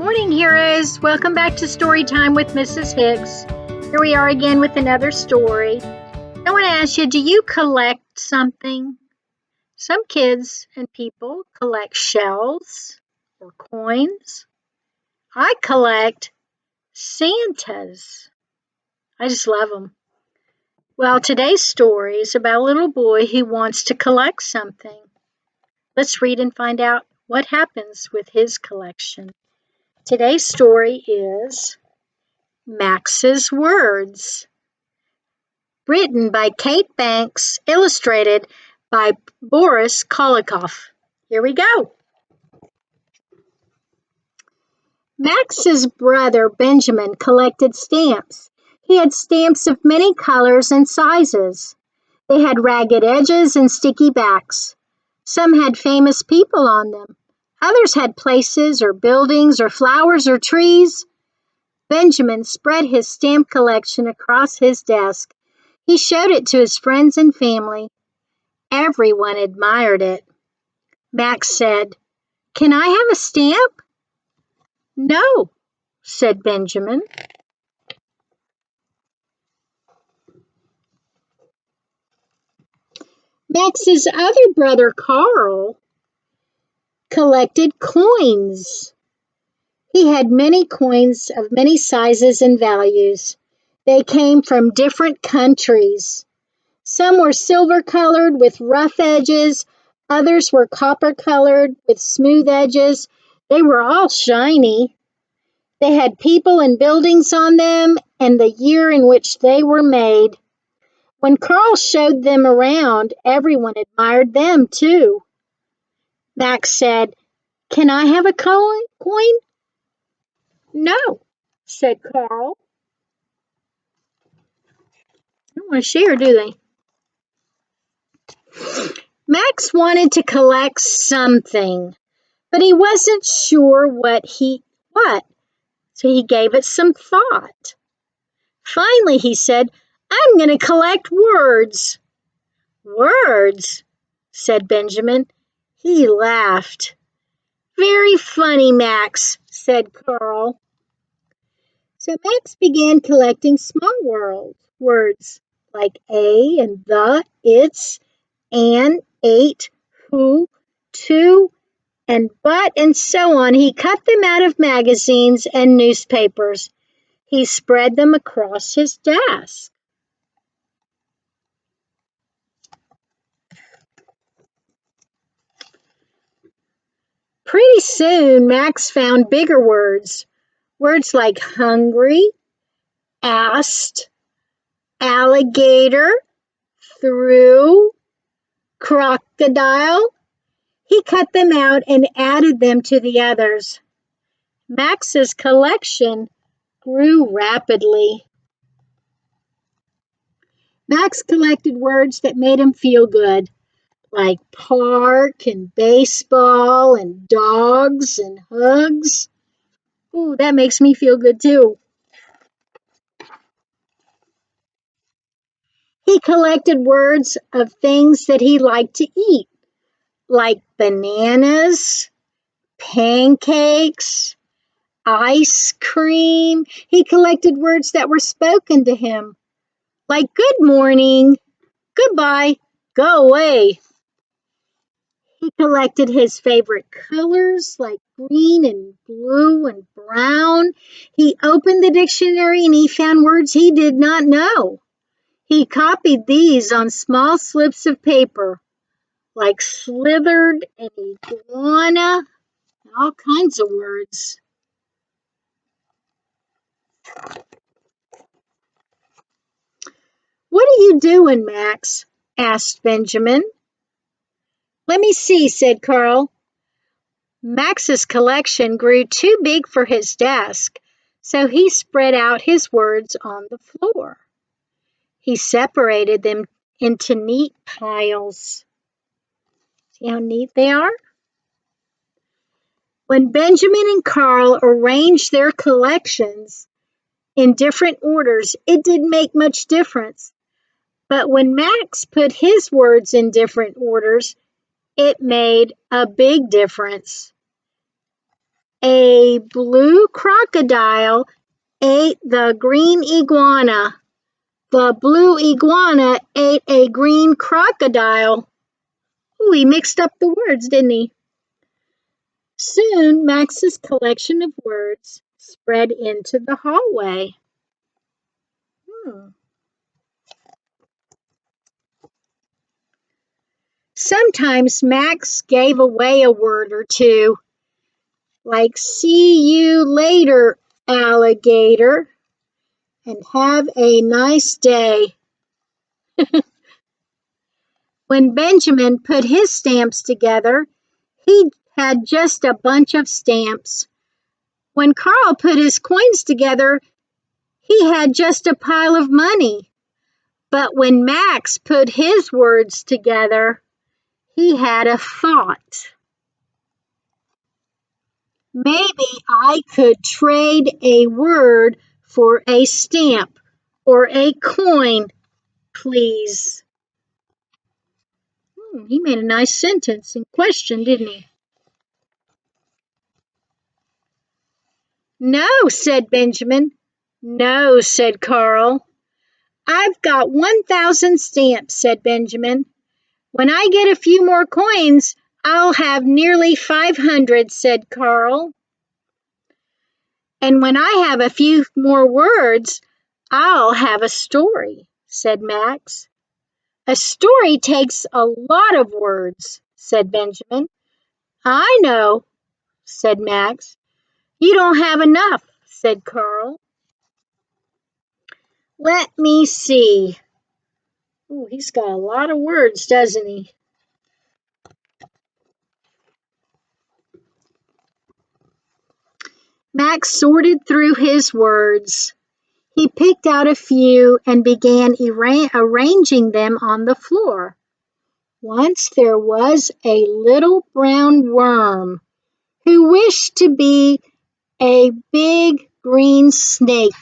Morning, heroes. Welcome back to Story Time with Mrs. Hicks. Here we are again with another story. I want to ask you, do you collect something? Some kids and people collect shells or coins. I collect Santas. I just love them. Well, today's story is about a little boy who wants to collect something. Let's read and find out what happens with his collection. Today's story is Max's Words, written by Kate Banks, illustrated by Boris Kolikoff. Here we go. Max's brother Benjamin collected stamps. He had stamps of many colors and sizes. They had ragged edges and sticky backs. Some had famous people on them. Others had places or buildings or flowers or trees. Benjamin spread his stamp collection across his desk. He showed it to his friends and family. Everyone admired it. Max said, "Can I have a stamp?" "No," said Benjamin. Max's other brother, Carl, collected coins. He had many coins of many sizes and values. They came from different countries. Some were silver-colored with rough edges. Others were copper-colored with smooth edges. They were all shiny. They had people and buildings on them and the year in which they were made. When Carl showed them around, everyone admired them too. Max said, "Can I have a coin?" "No," said Carl. They don't want to share, do they? Max wanted to collect something, but he wasn't sure what, so he gave it some thought. Finally, he said, "I'm going to collect words." "Words?" said Benjamin. He laughed. "Very funny, Max," said Carl. So Max began collecting small words like a and the, its, and, ate, who, to, and but, and so on. He cut them out of magazines and newspapers. He spread them across his desk. Pretty soon, Max found bigger words like hungry, asked, alligator, through, crocodile. He cut them out and added them to the others. Max's collection grew rapidly. Max collected words that made him feel good, like park and baseball and dogs and hugs. Ooh, that makes me feel good too. He collected words of things that he liked to eat, like bananas, pancakes, ice cream. He collected words that were spoken to him, like good morning, goodbye, go away. He collected his favorite colors like green and blue and brown. He opened the dictionary and he found words he did not know. He copied these on small slips of paper, like slithered and iguana, all kinds of words. "What are you doing, Max?" asked Benjamin. "Let me see," said Carl. Max's collection grew too big for his desk, so he spread out his words on the floor. He separated them into neat piles. See how neat they are? When Benjamin and Carl arranged their collections in different orders, it didn't make much difference. But when Max put his words in different orders, it made a big difference. A blue crocodile ate the green iguana. The blue iguana ate a green crocodile. Ooh, he mixed up the words, didn't he? Soon, Max's collection of words spread into the hallway. Sometimes Max gave away a word or two, like "see you later, alligator," and "have a nice day." When Benjamin put his stamps together, he had just a bunch of stamps. When Carl put his coins together, he had just a pile of money. But when Max put his words together, he had a thought. Maybe I could trade a word for a stamp or a coin, please. He made a nice sentence in question, didn't he? No, said Benjamin. No, said Carl. I've got 1,000 stamps, said Benjamin. When I get a few more coins, I'll have nearly 500, said Carl. And when I have a few more words, I'll have a story, said Max. A story takes a lot of words, said Benjamin. I know, said Max. You don't have enough, said Carl. Let me see. Ooh, he's got a lot of words, doesn't he? Max sorted through his words. He picked out a few and began arranging them on the floor. Once there was a little brown worm who wished to be a big green snake.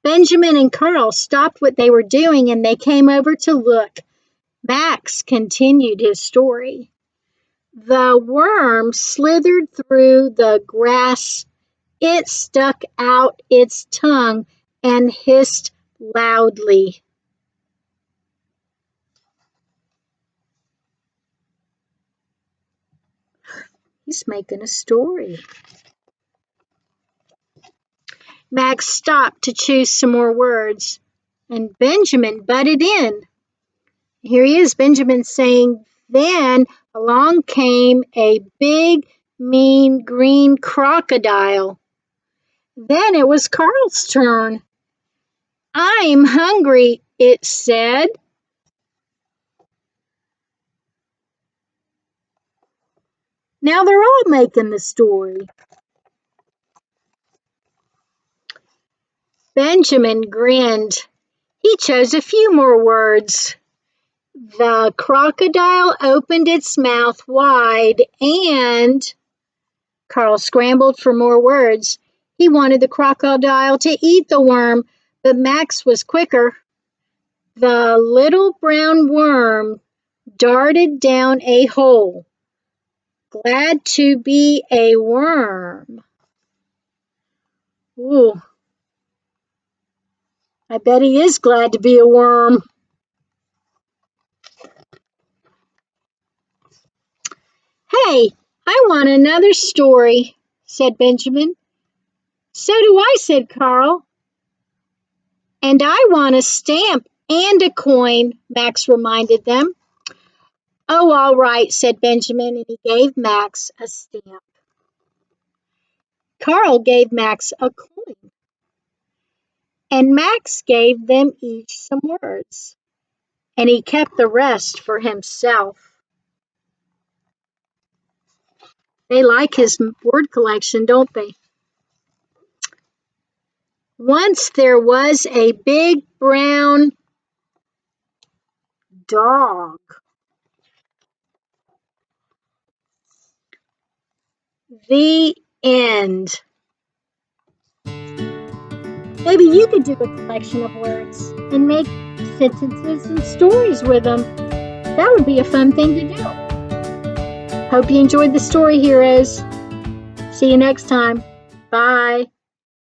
Benjamin and Carl stopped what they were doing and they came over to look. Max continued his story. The worm slithered through the grass. It stuck out its tongue and hissed loudly. He's making a story. Max stopped to choose some more words, and Benjamin butted in. Here he is, Benjamin saying, then along came a big, mean green crocodile. Then it was Carl's turn. I'm hungry, it said. Now they're all making the story. Benjamin grinned. He chose a few more words. The crocodile opened its mouth wide and Carl scrambled for more words. He wanted the crocodile to eat the worm, but Max was quicker. The little brown worm darted down a hole. Glad to be a worm. Ooh, I bet he is glad to be a worm. Hey, I want another story, said Benjamin. So do I, said Carl. And I want a stamp and a coin, Max reminded them. Oh, all right, said Benjamin, and he gave Max a stamp. Carl gave Max a coin, and Max gave them each some words, and he kept the rest for himself. They like his word collection, don't they? Once there was a big brown dog. The end. Maybe you could do a collection of words and make sentences and stories with them. That would be a fun thing to do. Hope you enjoyed the story, heroes. See you next time. Bye.